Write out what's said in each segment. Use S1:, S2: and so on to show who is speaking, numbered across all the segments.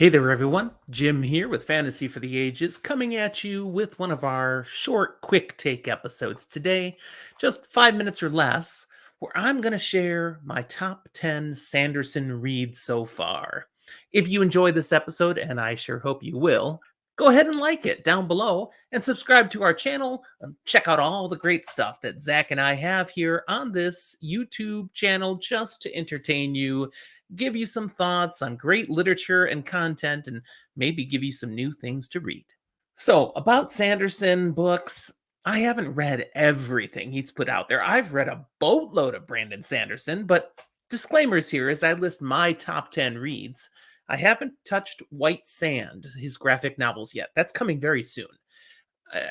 S1: Hey there, everyone. Jim here with Fantasy for the Ages, coming at you with one of our short, quick take episodes today, just 5 minutes or less, where I'm going to share my top 10 Sanderson reads so far. If you enjoy this episode, and I sure hope you will, go ahead and like it down below and subscribe to our channel. And check out all the great stuff that Zach and I have here on this YouTube channel just to entertain you, give you some thoughts on great literature and content, and maybe give you some new things to read. So, about Sanderson books, I haven't read everything he's put out there. I've read a boatload of Brandon Sanderson, but disclaimers here as I list my top 10 reads. I haven't touched White Sand, his graphic novels, yet. That's coming very soon.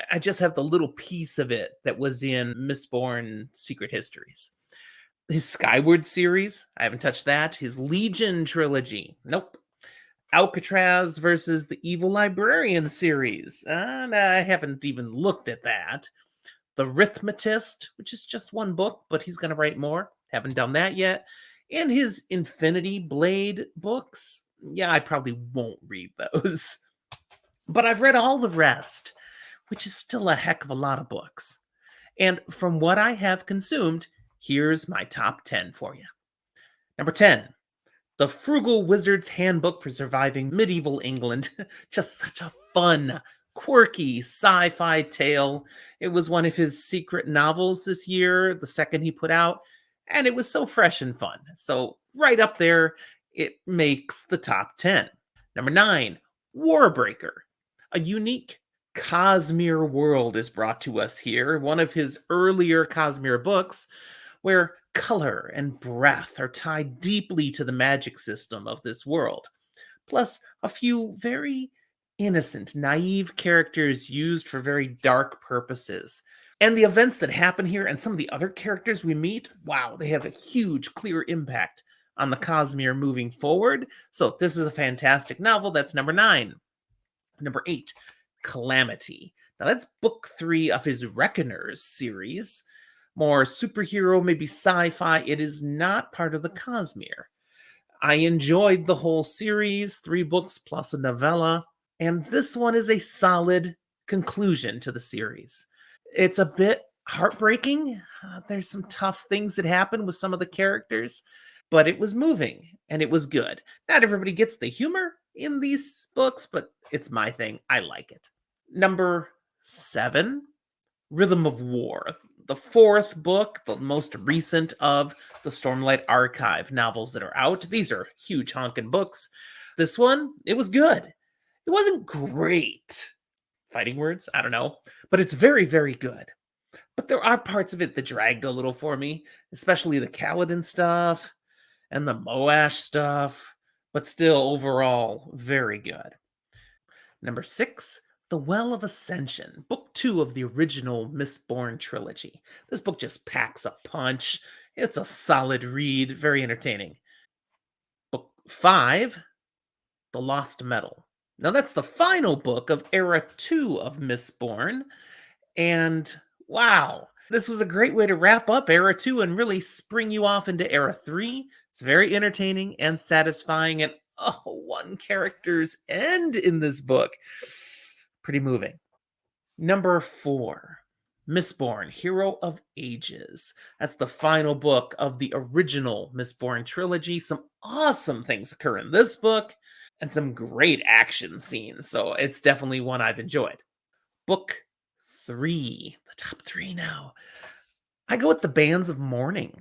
S1: I just have the little piece of it that was in Mistborn Secret Histories. His Skyward series, I haven't touched that. His Legion trilogy, nope. Alcatraz versus the Evil Librarian series, and I haven't even looked at that. The Rhythmatist, which is just one book, but he's going to write more. Haven't done that yet. And his Infinity Blade books, yeah, I probably won't read those. But I've read all the rest, which is still a heck of a lot of books. And from what I have consumed, here's my top 10 for you. Number 10, The Frugal Wizard's Handbook for Surviving Medieval England. Just such a fun, quirky sci-fi tale. It was one of his secret novels this year, the second he put out, and it was so fresh and fun. So right up there, it makes the top 10. Number 9, Warbreaker. A unique Cosmere world is brought to us here, one of his earlier Cosmere books, where color and breath are tied deeply to the magic system of this world. Plus, a few very innocent, naive characters used for very dark purposes. And the events that happen here and some of the other characters we meet, wow, they have a huge, clear impact on the Cosmere moving forward. So, this is a fantastic novel. That's number 9. Number 8, Calamity. Now, that's book 3 of his Reckoners series. More superhero, maybe sci-fi. It is not part of the Cosmere. I enjoyed the whole series, 3 books plus a novella, and this one is a solid conclusion to the series. It's a bit heartbreaking. There's some tough things that happen with some of the characters, but it was moving and it was good. Not everybody gets the humor in these books, but it's my thing. I like it. Number 7, Rhythm of War, the 4th book, the most recent of the Stormlight Archive novels that are out. These are huge honkin' books. This one, it was good. It wasn't great. Fighting words? I don't know. But it's very, very good. But there are parts of it that dragged a little for me, especially the Kaladin stuff and the Moash stuff. But still, overall, very good. Number 6, The Well of Ascension, book 2 of the original Mistborn trilogy. This book just packs a punch. It's a solid read, very entertaining. Book 5, The Lost Metal. Now, that's the final book of Era 2 of Mistborn. And wow, this was a great way to wrap up Era 2 and really spring you off into Era 3. It's very entertaining and satisfying. And oh, one character's end in this book. Pretty moving. Number 4, Mistborn, Hero of Ages. That's the final book of the original Mistborn trilogy. Some awesome things occur in this book and some great action scenes. So it's definitely one I've enjoyed. Book 3, the top 3 now. I go with The Bands of Mourning,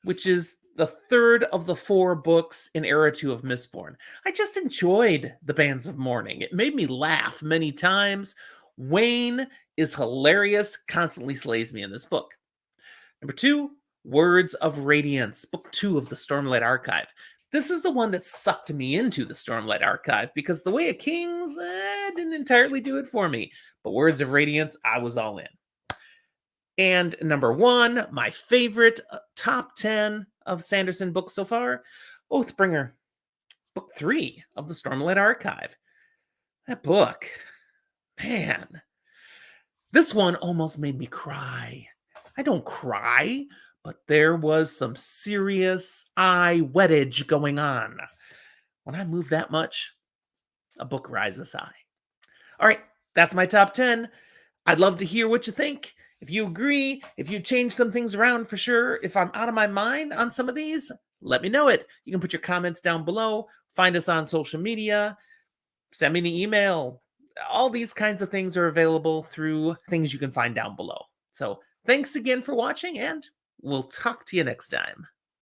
S1: which is the 3rd of the 4 books in Era 2 of Mistborn. I just enjoyed The Bands of Mourning. It made me laugh many times. Wayne is hilarious, constantly slays me in this book. Number 2, Words of Radiance, book 2 of the Stormlight Archive. This is the one that sucked me into the Stormlight Archive because The Way of Kings didn't entirely do it for me. But Words of Radiance, I was all in. And number 1, my favorite top 10 of Sanderson books so far, Oathbringer, book 3 of the Stormlight Archive. That book, man, this one almost made me cry. I don't cry, but there was some serious eye wettage going on. When I move that much, A book rises high. All right, that's my top 10. I'd love to hear what you think. If you agree, if you change some things around for sure, if I'm out of my mind on some of these, let me know it. You can put your comments down below, find us on social media, send me an email. All these kinds of things are available through things you can find down below. So thanks again for watching, and we'll talk to you next time.